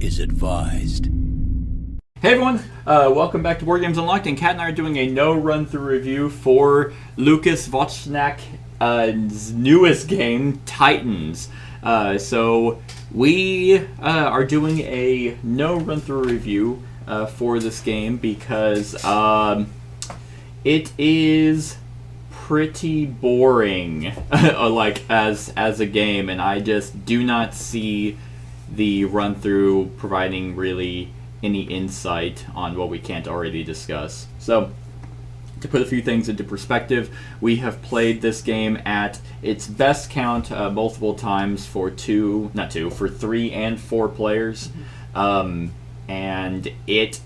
is advised. Hey everyone, welcome back to Board Games Unlocked, and Kat and I are doing a no run-through review for Lucas Wojcik's newest game, Titans. So we are doing a no run-through review for this game because it is pretty boring, like as a game, and I just do not see the run-through providing really any insight on what we can't already discuss. So, to put a few things into perspective, we have played this game at its best count multiple times for 3 and 4 players. And it,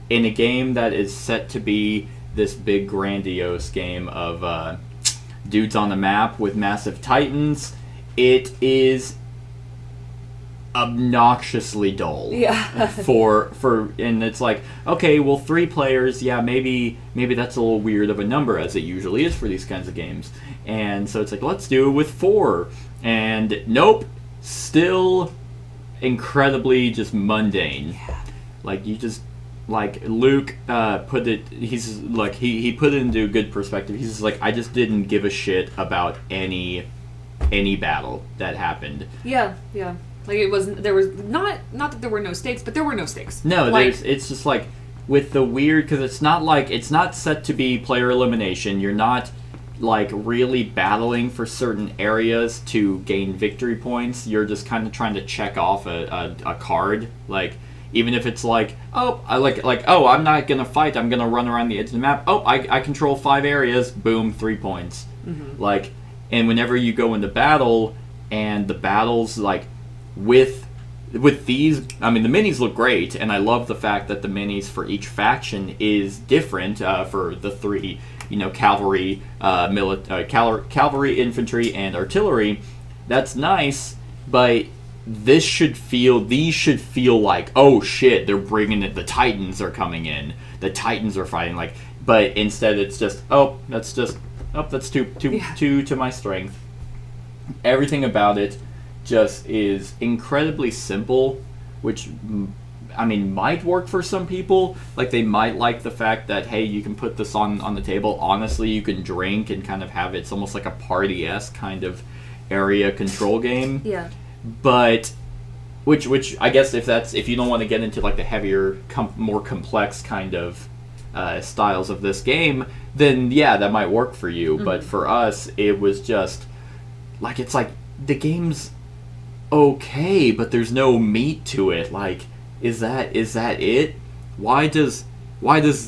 in a game that is set to be this big grandiose game of dudes on the map with massive titans, it is obnoxiously dull. Yeah. for and it's like, okay, well, 3 players, yeah, maybe that's a little weird of a number, as it usually is for these kinds of games. And so it's like, let's do it with 4. And nope, still incredibly just mundane. Yeah. Like, you just, like, Luke put it, he's like, he put it into good perspective. He's just like, I just didn't give a shit about any battle that happened. Yeah. Like, it wasn't, there was not that there were no stakes, but there were no stakes. No, like, it's just like, with the weird, because it's not set to be player elimination. You're not, like, really battling for certain areas to gain victory points. You're just kind of trying to check off a card. Like, even if it's like, oh, I'm not gonna fight, I'm gonna run around the edge of the map. Oh, I control 5 areas. Boom, 3 points. Mm-hmm. Like, and whenever you go into battle, and the battles, like, with these, I mean, the minis look great, and I love the fact that the minis for each faction is different. For the 3, cavalry, cavalry, infantry, and artillery. That's nice, but these should feel like, oh shit, they're bringing it. The Titans are coming in. The Titans are fighting. Like, but instead it's just, that's two to my strength. Everything about it just is incredibly simple, which, I mean, might work for some people. Like, they might like the fact that, hey, you can put this on the table. Honestly, you can drink and kind of have it's almost like a party-esque kind of area control game. Yeah. But which I guess if you don't want to get into like the heavier, more complex kind of styles of this game, then yeah, that might work for you. Mm-hmm. But for us, it was just like, it's like the game's okay, but there's no meat to it. Like, is that it? Why does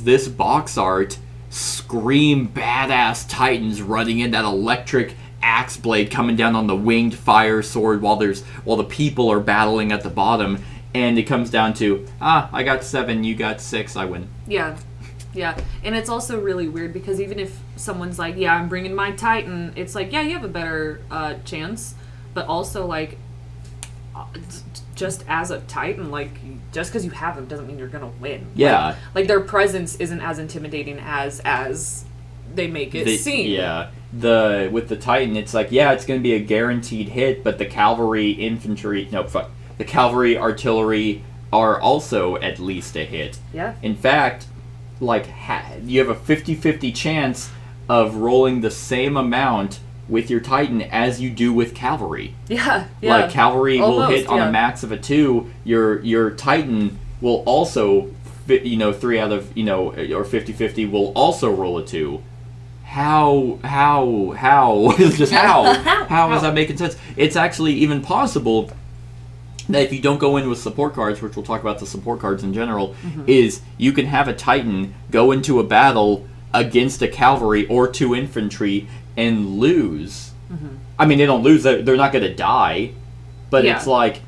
this box art scream badass Titans running in that electric axe blade coming down on the winged fire sword while the people are battling at the bottom, and it comes down to, I got 7, you got 6, I win. Yeah. And it's also really weird because even if someone's like, yeah, I'm bringing my Titan, it's like, yeah, you have a better chance, but also, like, just as a Titan, like, just because you have them doesn't mean you're gonna win. Yeah. Like their presence isn't as intimidating as they make it seem. Yeah. With the Titan, it's like, yeah, it's going to be a guaranteed hit, but the cavalry, the cavalry, artillery are also at least a hit. Yeah. In fact, like, you have a 50-50 chance of rolling the same amount with your Titan as you do with cavalry. Yeah. Like, cavalry will hit on a max of a 2. Your Titan will also, 3 out of, or 50-50 will also roll a 2. How just how is that making sense? It's actually even possible that if you don't go in with support cards, which we'll talk about the support cards in general, mm-hmm. is you can have a Titan go into a battle against a cavalry or 2 infantry and lose. Mm-hmm. I mean, they don't lose; they're not going to die, but yeah. It's like,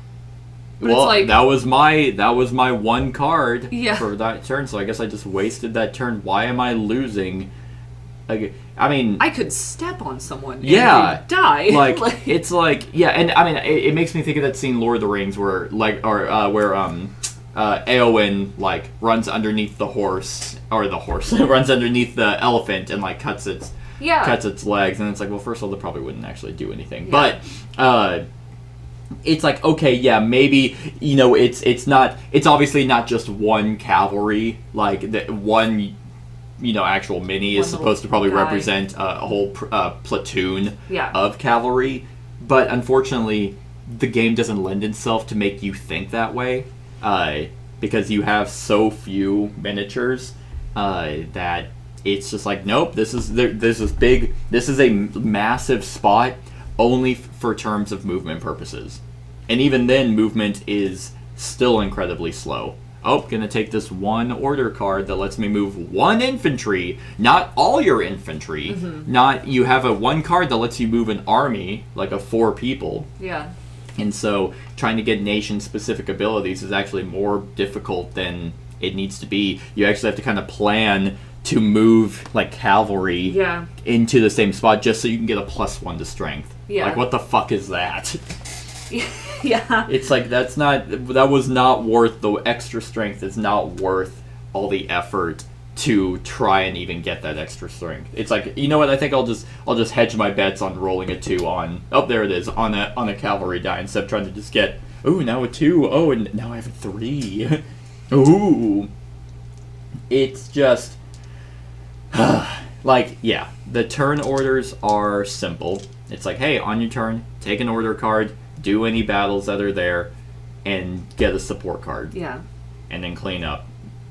that was my 1 card for that turn, so I guess I just wasted that turn. Why am I losing? I mean, I could step on someone and they'd die. Like, it's like, yeah, and I mean, it makes me think of that scene, Lord of the Rings, where Eowyn, like, runs underneath the horse, runs underneath the elephant and, like, cuts its legs, and it's like, well, first of all, they probably wouldn't actually do anything. Yeah. But it's like, okay, yeah, maybe, it's obviously not just one cavalry, like the one, actual mini is supposed to probably represent a whole platoon of cavalry, but unfortunately the game doesn't lend itself to make you think that way, because you have so few miniatures that it's just like, nope, this is a massive spot only for terms of movement purposes. And even then, movement is still incredibly slow. Oh, gonna take this one order card that lets me move one infantry, not all your infantry. Not, you have a one card that lets you move an army, like a 4 people. Yeah. And so trying to get nation-specific abilities is actually more difficult than it needs to be. You actually have to kind of plan to move like cavalry into the same spot just so you can get a +1 to strength. Yeah. Like, what the fuck is that? Yeah. It's like, that was not worth the extra strength. It's not worth all the effort to try and even get that extra strength. It's like, you know what? I think I'll just hedge my bets on rolling a 2 on. Oh, there it is, on a cavalry die, instead of trying to just get, ooh, now a 2. Oh, and now I have a 3. Ooh. It's just like, yeah, the turn orders are simple. It's like, hey, on your turn, take an order card, do any battles that are there, and get a support card. Yeah. And then clean up.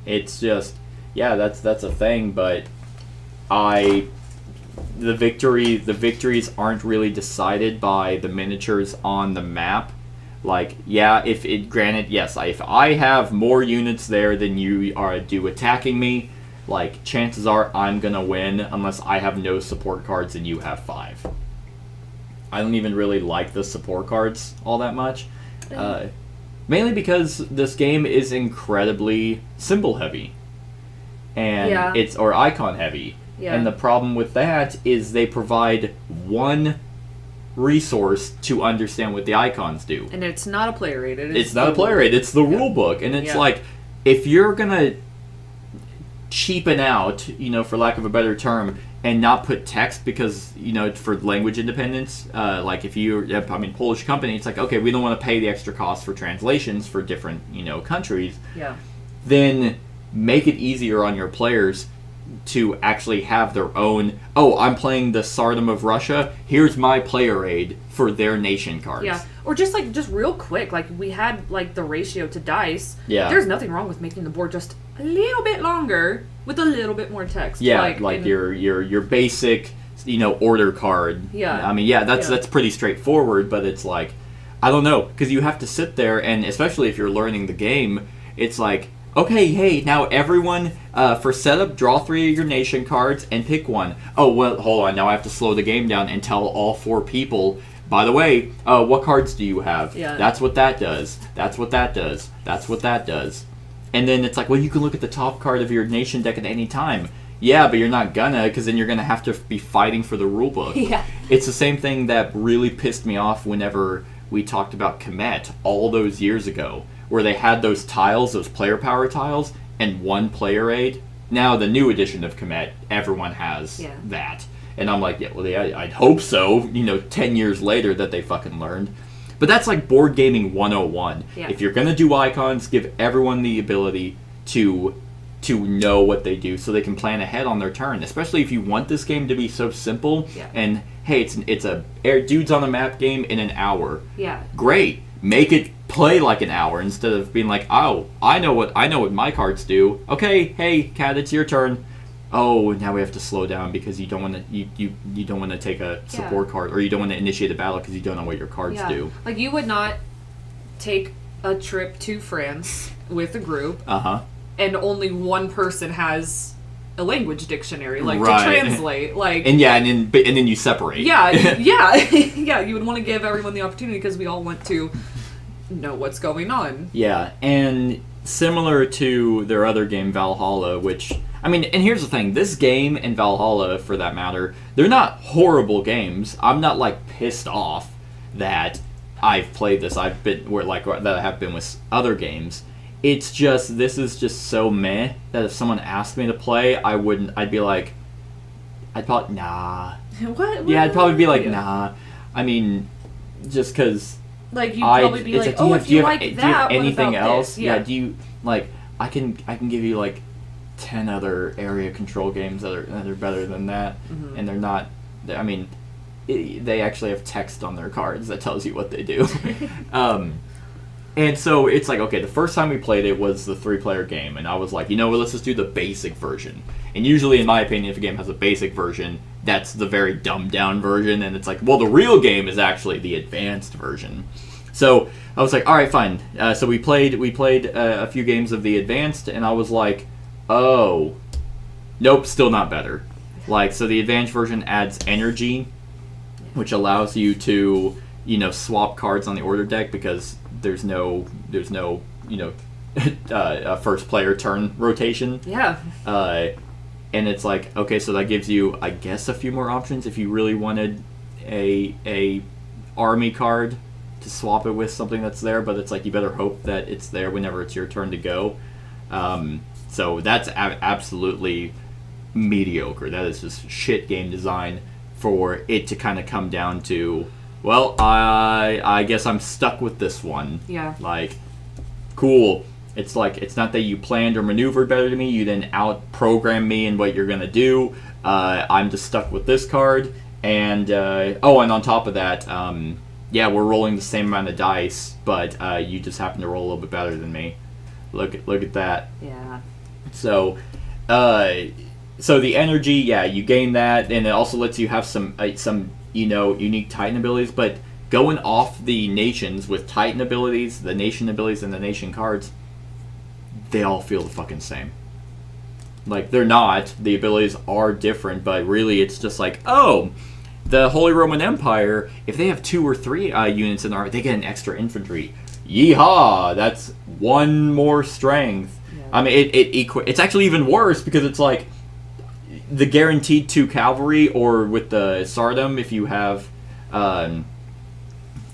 It's just, yeah, that's a thing, but the victories aren't really decided by the miniatures on the map. Like, yeah, if I have more units there than you do attacking me, like, chances are I'm gonna win unless I have no support cards and you have 5. I don't even really like the support cards all that much. Mainly because this game is incredibly symbol heavy. And or icon heavy. Yeah. And the problem with that is they provide one resource to understand what the icons do. And it's not a player rated. It's not a player rated. It's the rule book. And it's like, if you're gonna cheapen out, for lack of a better term, and not put text because, for language independence, like if Polish company, it's like, okay, we don't want to pay the extra cost for translations for different, countries. Yeah. Then make it easier on your players to actually have their own, oh, I'm playing the Tsardom of Russia, here's my player aid for their nation cards. Yeah. Or just real quick, like we had like the ratio to dice. Yeah. There's nothing wrong with making the board just a little bit longer with a little bit more text. Yeah, your basic, order card. Yeah. I mean, that's pretty straightforward, but it's like, I don't know, because you have to sit there, and especially if you're learning the game, it's like, okay, hey, now everyone, for setup, draw 3 of your nation cards and pick one. Oh, well, hold on, now I have to slow the game down and tell all 4 people, by the way, what cards do you have? Yeah. That's what that does. That's what that does. That's what that does. And then it's like, well, you can look at the top card of your nation deck at any time. Yeah, but you're not gonna, because then you're gonna have to be fighting for the rulebook. Yeah. It's the same thing that really pissed me off whenever we talked about Kemet all those years ago, where they had those tiles, those player power tiles, and one player aid. Now, the new edition of Kemet, everyone has that. And I'm like, I'd hope so, 10 years later that they fucking learned. But that's like board gaming 101. Yeah. If you're going to do icons, give everyone the ability to know what they do so they can plan ahead on their turn. Especially if you want this game to be so simple. Yeah. And, hey, it's a dudes on a map game in an hour. Yeah. Great. Make it play like an hour instead of being like, oh, I know what my cards do. Okay, hey, Kat, it's your turn. Oh, now we have to slow down because you don't want to you don't want to take a support card, or you don't want to initiate a battle because you don't know what your cards do. Like, you would not take a trip to France with a group, and only one person has a language dictionary, like to translate, like, and then you separate. Yeah, yeah. You would want to give everyone the opportunity because we all want to know what's going on. Yeah, and similar to their other game, Valhalla, which, I mean, and here's the thing, this game and Valhalla, for that matter, they're not horrible games. I'm not, like, pissed off that I've played this. I've been, that I have been with other games. It's just, this is just so meh that if someone asked me to play, I'd be like, I'd probably, nah. What? Yeah, I'd probably be like, nah. I mean, just because Like, you'd probably be like, oh, if you like that, do you have anything what about else? this? Yeah. Do you, like, I can give you, like, 10 other area control games that are better than that, and they're not, I mean, they actually have text on their cards that tells you what they do. And so it's like, okay, the first time we played it was the 3-player game, and I was like, you know what, let's just do the basic version. And usually, in my opinion, if a game has a basic version, that's the very dumbed-down version, and it's like, well, the real game is actually the advanced version. So I was like, all right, fine. So we played a few games of the advanced, and I was like, oh, nope, still not better. Like, so the advanced version adds energy, which allows you to, swap cards on the order deck because there's no first player turn rotation. Yeah. And it's like, okay, so that gives you, I guess, a few more options if you really wanted a army card to swap it with something that's there, but it's like you better hope that it's there whenever it's your turn to go. So that's absolutely mediocre. That is just shit game design for it to kind of come down to, well, I guess I'm stuck with this one. Yeah. Like, cool. It's like, it's not that you planned or maneuvered better than me, you then out-program me in what you're going to do. I'm just stuck with this card. And, and on top of that, we're rolling the same amount of dice, but you just happen to roll a little bit better than me. Look at that. Yeah. So the energy, you gain that, and it also lets you have some unique Titan abilities. But going off the nations with Titan abilities, the nation abilities, and the nation cards, they all feel the fucking same. Like, they're not. The abilities are different, but really it's just like, oh, the Holy Roman Empire, if they have 2 or 3 units in their army, they get an extra infantry. Yeehaw! That's 1 more strength. Yeah. I mean, it's actually even worse because it's like the guaranteed 2 cavalry, or with the Sardom, if you have, I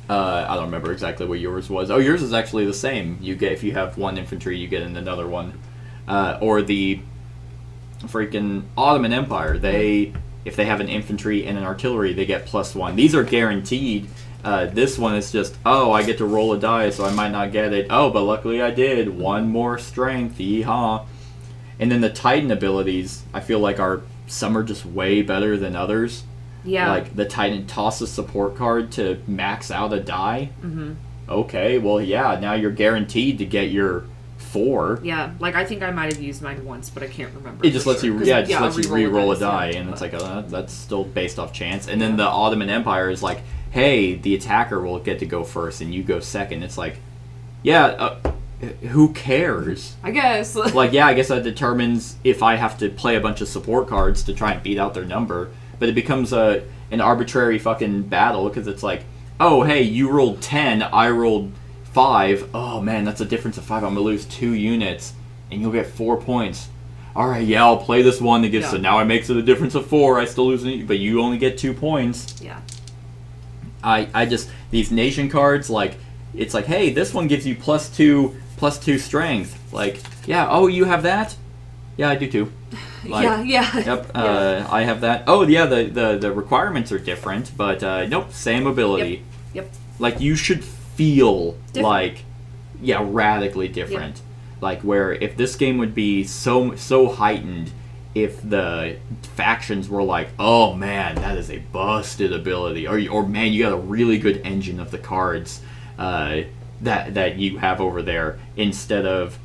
don't remember exactly what yours was. Oh, yours is actually the same. You get, if you have 1 infantry, you get another one. Or the freaking Ottoman Empire, if they have an infantry and an artillery, they get +1. These are guaranteed. This one is just, I get to roll a die, so I might not get it. Oh, but luckily I did. 1 more strength. Yeehaw. And then the Titan abilities, I feel like some are just way better than others. Yeah. Like, the Titan toss a support card to max out a die. Mm-hmm. Okay, well, yeah, now you're guaranteed to get your 4. Yeah, like, I think I might have used mine once, but I can't remember. It just lets you, lets you re-roll a die, yeah, and it's like, that's still based off chance. And then the Ottoman Empire is like, hey, the attacker will get to go first, and you go second. It's like, who cares? I guess. Like, I guess that determines if I have to play a bunch of support cards to try and beat out their number. But it becomes an arbitrary fucking battle, because it's like, oh, hey, you rolled 10, I rolled 5. Oh, man, that's a difference of 5. I'm going to lose 2 units, and you'll get 4 points. All right, I'll play this one that gets, so now it makes it a difference of 4. I still lose, but you only get 2 points. Yeah. I just, these nation cards, like, it's like, hey, this one gives you +2 strength. Like, you have that? Yeah, I do too. Like, yeah. Yep, I have that. Oh, yeah, the requirements are different, but nope, same ability. Yep. Like, you should feel different. like, radically different. Yep. Like, where if this game would be so heightened, if the factions were like, oh man, that is a busted ability, or man, you got a really good engine of the cards that you have over there, instead of,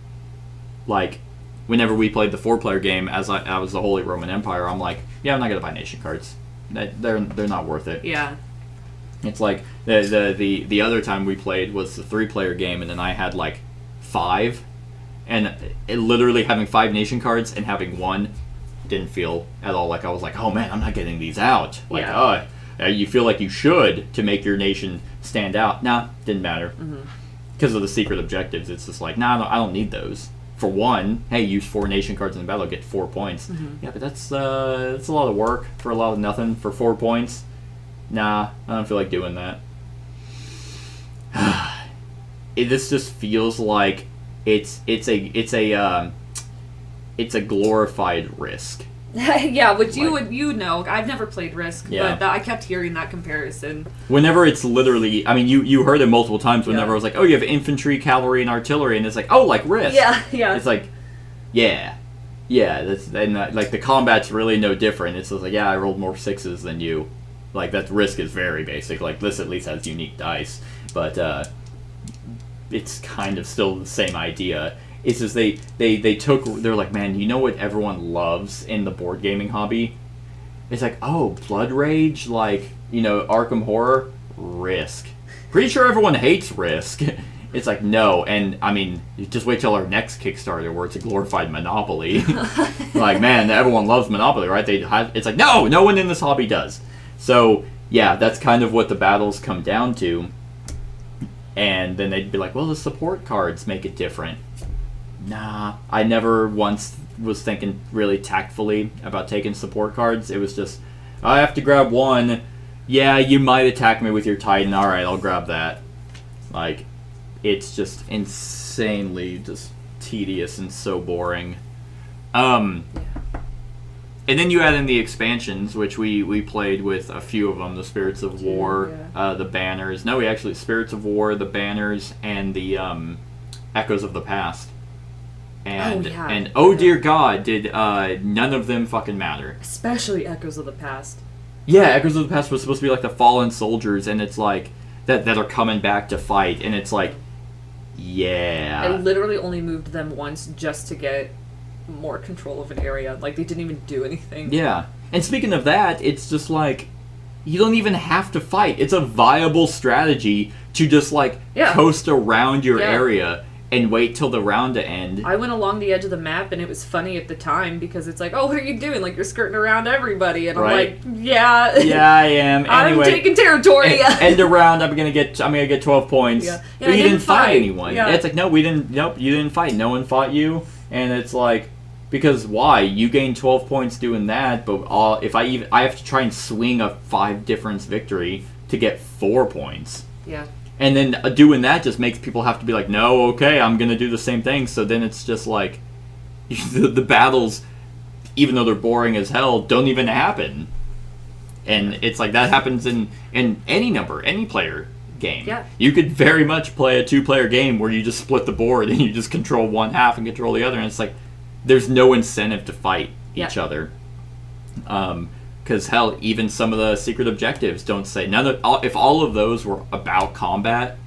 like, whenever we played the 4-player game, as I was the Holy Roman Empire, I'm like, I'm not gonna buy nation cards. They're not worth it. Yeah. It's like the other time we played was the 3-player game, and then I had like 5, and literally having 5 nation cards and having 1 didn't feel at all like I was like, oh man, I'm not getting these out. Like, you feel like you should to make your nation stand out. Nah, didn't matter. Because of the secret objectives, it's just like, nah, I don't need those. For 1, hey, use 4 nation cards in the battle, get 4 points. Yeah, but that's a lot of work for a lot of nothing for 4 points. Nah, I don't feel like doing that. This just feels like it's a glorified Risk. Yeah, which you know. I've never played Risk, Yeah. but I kept hearing that comparison. Whenever it's literally, I mean, you heard it multiple times whenever I was like, oh, you have infantry, cavalry, and artillery, and it's like, oh, like Risk. Yeah. It's like, yeah, like the combat's really no different. It's just like, yeah, I rolled more 6s than you. Like, that Risk is very basic. Like, this at least has unique dice, but it's kind of still the same idea. It's just they're like, man, you know what everyone loves in the board gaming hobby? It's like, oh, Blood Rage, like, Arkham Horror, Risk. Pretty sure everyone hates Risk. It's like, no, and I mean, you just wait till our next Kickstarter where it's a glorified Monopoly. Like, man, everyone loves Monopoly, right? It's like, no one in this hobby does. So, yeah, that's kind of what the battles come down to. And then they'd be like, well, the support cards make it different. Nah, I never once was thinking really tactfully about taking support cards. It was just, I have to grab one. Yeah, you might attack me with your Titan. All right, I'll grab that. Like, it's just insanely just tedious and so boring. And then you add in the expansions, which we played with a few of them. The Spirits of War, the Banners. No, we actually, Spirits of War, the Banners, and the Echoes of the Past. And oh dear God, did none of them fucking matter. Especially Echoes of the Past. Yeah, Echoes of the Past was supposed to be like the fallen soldiers, and it's like that are coming back to fight, and it's like, yeah. I literally only moved them once just to get more control of an area. Like, they didn't even do anything. Yeah. And speaking of that, it's just like, you don't even have to fight. It's a viable strategy to just like coast around your area and wait till the round to end. I went along the edge of the map, and it was funny at the time because it's like, oh, what are you doing? Like, you're skirting around everybody, and I'm like, yeah, I am. Anyway, I'm taking territory. End of round, I'm gonna get 12 points. Yeah. But you didn't fight anyone. Yeah. It's like, no, we didn't. Nope, you didn't fight. No one fought you, and it's like, because why? You gain 12 points doing that, but if I have to try and swing a 5 difference victory to get 4 points. Yeah. And then doing that just makes people have to be like, no, okay, I'm going to do the same thing. So then it's just like, the battles, even though they're boring as hell, don't even happen. And it's like, that happens in any player game. Yeah. You could very much play a 2-player game where you just split the board and you just control one half and control the other. And it's like, there's no incentive to fight each other. Because, hell, even some of the secret objectives don't say... if all of those were about combat,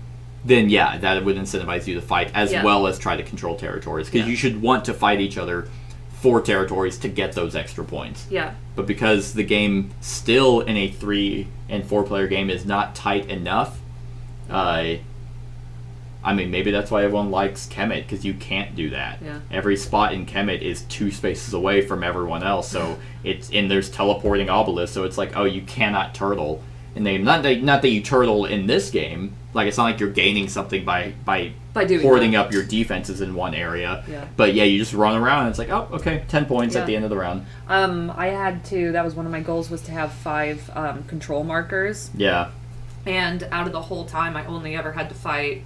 then, yeah, that would incentivize you to fight, as well as try to control territories. Because you should want to fight each other for territories to get those extra points. Yeah. But because the game still, in a 3 and 4-player game, is not tight enough, I mean, maybe that's why everyone likes Kemet, because you can't do that. Yeah. Every spot in Kemet is 2 spaces away from everyone else, so there's teleporting obelisks, so it's like, oh, you cannot turtle. And not that you turtle in this game. Like, it's not like you're gaining something by hoarding up your defenses in one area. Yeah. But yeah, you just run around, and it's like, oh, okay, 10 points at the end of the round. I had to. That was one of my goals, was to have 5 control markers. Yeah. And out of the whole time, I only ever had to fight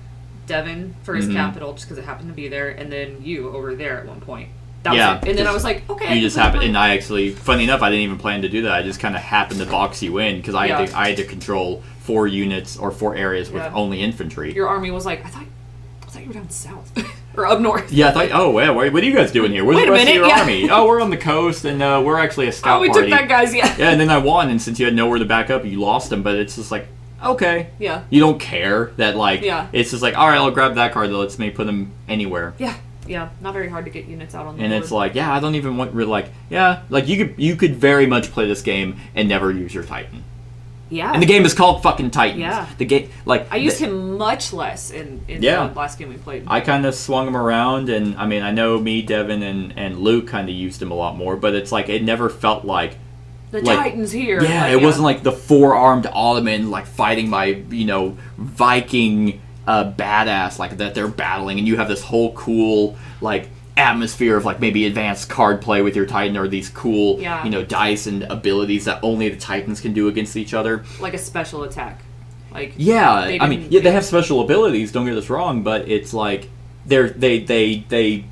Devin for his capital, just because it happened to be there, and then you over there at one point. That was it. And then I was like, okay. You just happened, and I actually, funny enough, I didn't even plan to do that. I just kind of happened to box you in, because I had to control 4 units or 4 areas with only infantry. Your army was like, I thought you were down south. Or up north. Yeah, I thought, oh, yeah, what are you guys doing here? Where's the rest of your army? Oh, we're on the coast, and we're actually a scout party. We took that guy's, Yeah, and then I won, and since you had nowhere to back up, you lost them, but it's just like, okay. Yeah. You don't care that, like, it's just like, all right, I'll grab that card that lets me put them anywhere. Yeah. Yeah. Not very hard to get units out on the board. board. It's like, yeah, I don't even want, like, you could very much play this game and never use your Titan. Yeah. And the game is called fucking Titans. Yeah. The game, like, I used him much less in the last game we played. I kind of swung him around, and, I mean, I know me, Devin, and Luke kind of used him a lot more, but it's like, it never felt like, the Titan's here. Yeah, it wasn't like the 4-armed Ottoman, like, fighting my, Viking badass, like, that they're battling, and you have this whole cool, like, atmosphere of, like, maybe advanced card play with your Titan, or these cool, dice and abilities that only the Titans can do against each other. Like a special attack. Like, they have special abilities, don't get us wrong, but it's like, they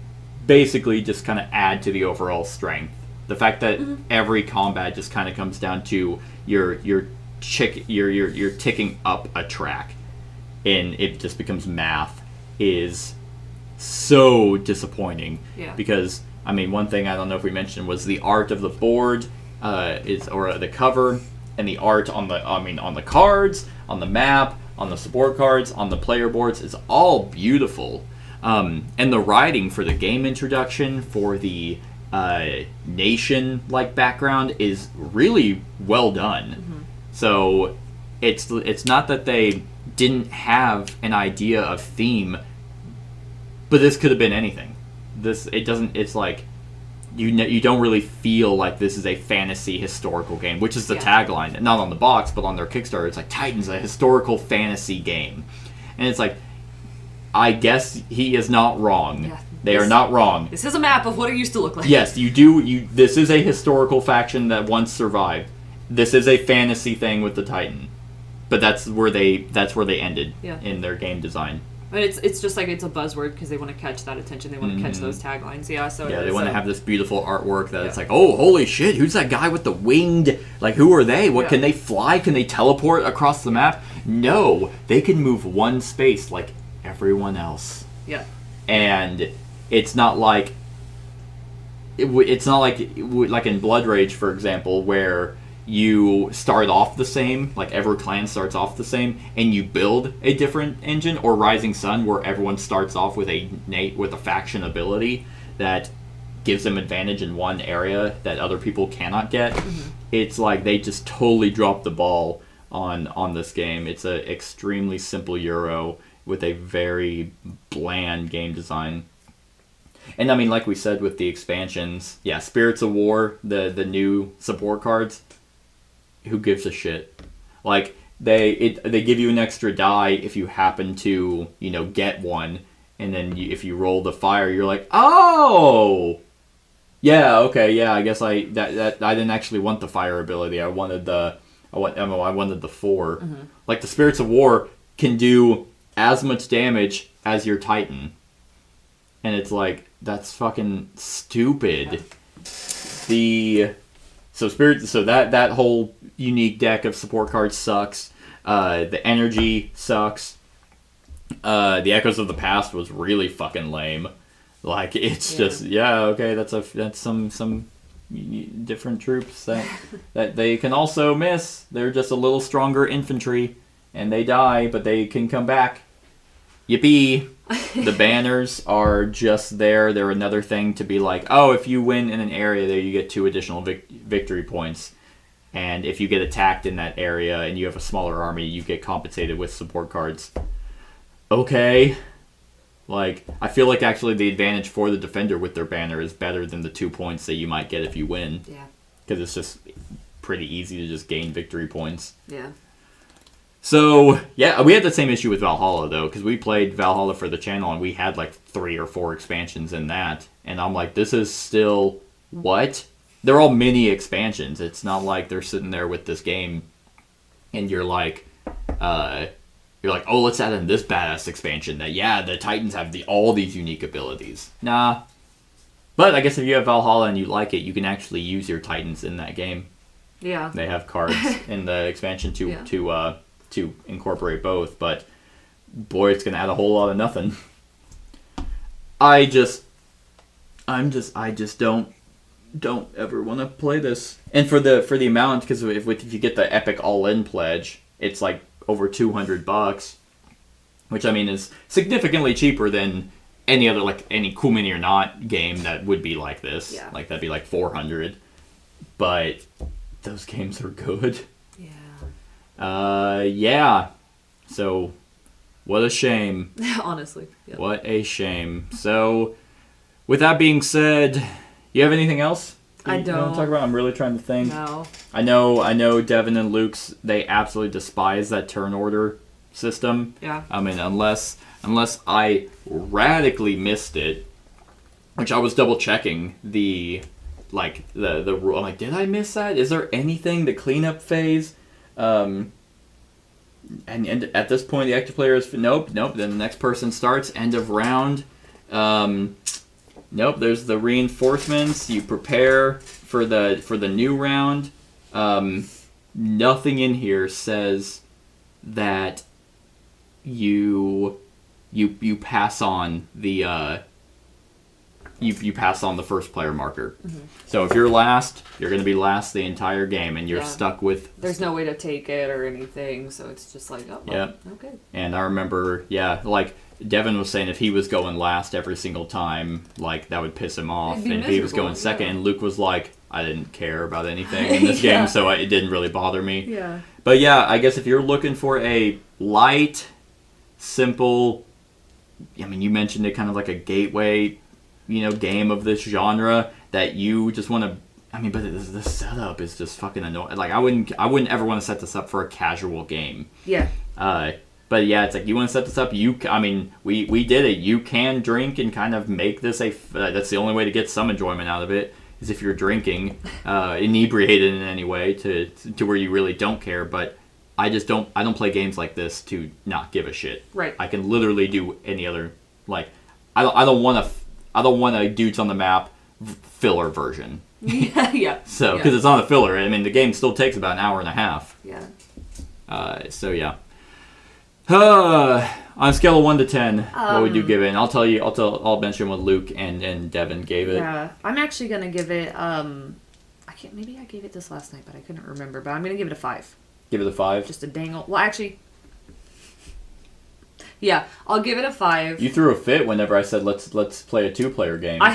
basically just kind of add to the overall strength. The fact that every combat just kind of comes down to you're ticking up a track, and it just becomes math, is so disappointing. Yeah. Because I mean, one thing I don't know if we mentioned was the art of the board, or the cover, and the art on the cards, on the map, on the support cards, on the player boards is all beautiful. And the writing for the game introduction, for the nation-like background, is really well done. Mm-hmm. So it's not that they didn't have an idea of theme, but this could have been anything. It's like you don't really feel like this is a fantasy historical game, which is the tagline, not on the box, but on their Kickstarter. It's like, Titan's a historical fantasy game. And it's like, I guess he is not wrong. Yeah, they are not wrong. This is a map of what it used to look like. Yes, this is a historical faction that once survived. This is a fantasy thing with the Titan. But that's where they ended in their game design. But it's just like it's a buzzword because they want to catch that attention. They want to catch those taglines. Yeah, so they want to have this beautiful artwork that it's like, oh, holy shit, who's that guy with the winged? Like, who are they? What can they fly? Can they teleport across the map? No, they can move one space like everyone else. Yeah, and it's not like like in Blood Rage, for example, where you start off the same, like every clan starts off the same, and you build a different engine, or Rising Sun, where everyone starts off with a faction ability that gives them advantage in one area that other people cannot get. Mm-hmm. It's like they just totally dropped the ball on this game. It's an extremely simple Euro with a very bland game design. And I mean, like we said with the expansions, Spirits of War, the new support cards, who gives a shit? Like, they give you an extra die if you happen to, get one, and then if you roll the fire, you're like, oh, yeah, okay, yeah, I guess I didn't actually want the fire ability. I wanted the 4. Mm-hmm. Like, the Spirits of War can do as much damage as your Titan, and it's like, that's fucking stupid. So that whole unique deck of support cards sucks. The energy sucks. The Echoes of the Past was really fucking lame. Like, it's just okay. That's some different troops that they can also miss. They're just a little stronger infantry, and they die, but they can come back. Yippee! The banners are just there. They're another thing to be like, oh, if you win in an area there, you get 2 additional victory points. And if you get attacked in that area and you have a smaller army, you get compensated with support cards. Okay. Like, I feel like actually the advantage for the defender with their banner is better than the 2 points that you might get if you win. Yeah. Because it's just pretty easy to just gain victory points. Yeah. So, we had the same issue with Valhalla, though, because we played Valhalla for the channel, and we had, like, 3 or 4 expansions in that. And I'm like, this is still... what? They're all mini expansions. It's not like they're sitting there with this game, and you're like, oh, let's add in this badass expansion that, the Titans have all these unique abilities. Nah. But I guess if you have Valhalla and you like it, you can actually use your Titans in that game. Yeah. They have cards in the expansion to incorporate both, but boy, it's gonna add a whole lot of nothing. I just don't ever want to play this. And for the amount, because if you get the Epic All-In pledge, it's like over $200, which I mean is significantly cheaper than any other, like any Cool Mini or Not game that would be like this. Yeah. Like that'd be like $400, but those games are good. So, what a shame. Honestly. Yep. What a shame. So, with that being said, you have anything else? I don't. You want to talk about? I'm really trying to think. No. I know Devin and Luke's, they absolutely despise that turn order system. Yeah. I mean, unless I radically missed it, which I was double checking the rule. I'm like, did I miss that? Is there anything, the cleanup phase? And at this point, the active player is nope. Then the next person starts. End of round. Nope. There's the reinforcements. You prepare for the new round. Nothing in here says that you pass on the you pass on the first player marker. Mm-hmm. So if you're last, you're going to be last the entire game, and you're stuck with... There's no way to take it or anything, so it's just like, oh, well, okay. And I remember, like, Devin was saying if he was going last every single time, like, that would piss him off. And if he was going second, and Luke was like, I didn't care about anything in this game, so it didn't really bother me. Yeah. But yeah, I guess if you're looking for a light, simple... I mean, you mentioned it kind of like a gateway... game of this genre that you just want to. I mean, but the setup is just fucking annoying. Like, I wouldn't ever want to set this up for a casual game. Yeah. But yeah, it's like you want to set this up. We did it. You can drink and kind of make this that's the only way to get some enjoyment out of it is if you're drinking, inebriated in any way to where you really don't care. But I don't play games like this to not give a shit. Right. I can literally do any other I don't want a dudes on the map filler version. Yeah. So, because it's not a filler. I mean, the game still takes about an hour and a half. Yeah. So yeah. On a scale of 1 to 10, what would you give it? And I'll mention what Luke and Devin gave it. Yeah, I'm actually gonna give it. Maybe I gave it this last night, but I couldn't remember. But I'm gonna give it a 5. Give it a 5. Just a dangle. Well, actually. Yeah, I'll give it a 5. You threw a fit whenever I said let's play a 2-player game. I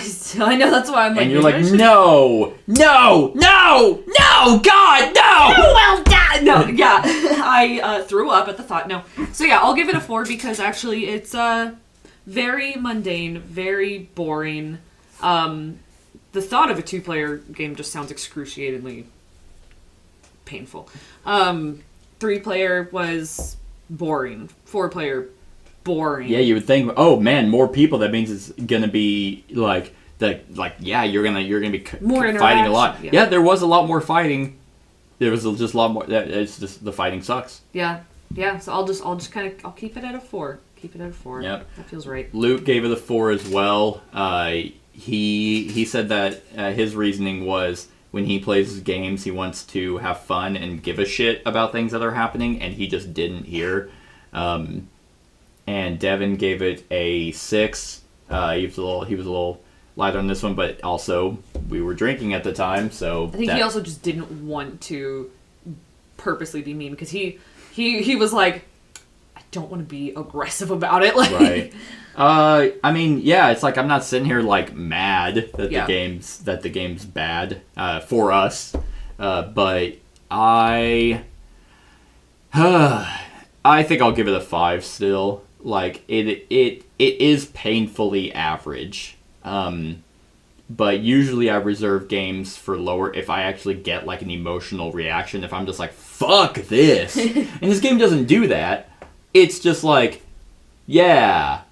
know, that's why I'm like... And you're like, no, God, no! Well done! No, yeah, I threw up at the thought, no. So yeah, I'll give it a 4 because actually it's very mundane, very boring. The thought of a 2-player game just sounds excruciatingly painful. 3-player was boring. 4-player boring. Yeah, you would think, oh man, more people. That means it's gonna be you're gonna be more fighting a lot. Yeah, there was a lot more fighting. There was just a lot more. It's just the fighting sucks. Yeah. So I'll keep it at a 4. Keep it at a 4. Yep, that feels right. Luke gave it a 4 as well. He said that his reasoning was when he plays games, he wants to have fun and give a shit about things that are happening, and he just didn't here. And Devin gave it a 6. He was a little lighter on this one, but also we were drinking at the time, so I think he also just didn't want to purposely be mean because he was like, I don't want to be aggressive about it. Like, right. I mean, yeah, it's like I'm not sitting here like mad that the game's bad for us, but I think I'll give it a 5 still. Like it is painfully average. But usually I reserve games for lower if I actually get like an emotional reaction. If I'm just like, fuck this. And this game doesn't do that. It's just like, yeah,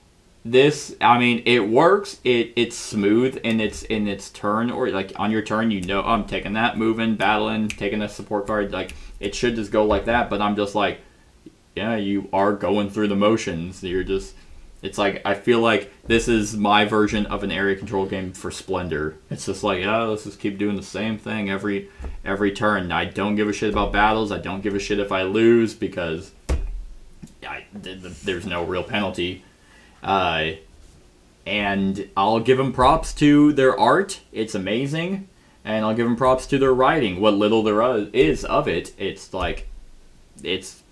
this, I mean, it works. It's smooth in its turn, or like on your turn, I'm taking that, moving, battling, taking a support card. Like it should just go like that, but I'm just like, yeah, you are going through the motions. It's like, I feel like this is my version of an area control game for Splendor. It's just like, let's just keep doing the same thing every turn. I don't give a shit about battles. I don't give a shit if I lose because there's no real penalty. And I'll give them props to their art. It's amazing. And I'll give them props to their writing. What little there is of it, it's like, it's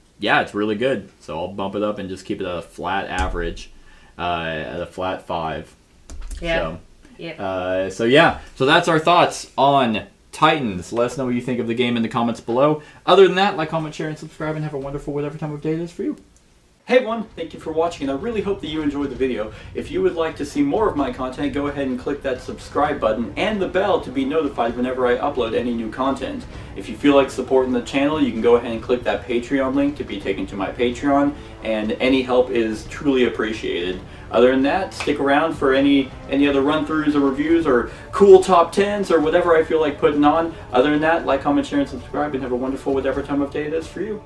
really good. So I'll bump it up and just keep it at a flat average, at a flat 5. Yeah. So that's our thoughts on Titans. Let us know what you think of the game in the comments below. Other than that, like, comment, share, and subscribe, and have a wonderful whatever time of day it is for you. Hey everyone, thank you for watching, and I really hope that you enjoyed the video. If you would like to see more of my content, go ahead and click that subscribe button and the bell to be notified whenever I upload any new content. If you feel like supporting the channel, you can go ahead and click that Patreon link to be taken to my Patreon, and any help is truly appreciated. Other than that, stick around for any other run-throughs or reviews or cool top 10s or whatever I feel like putting on. Other than that, like, comment, share, and subscribe, and have a wonderful whatever time of day it is for you.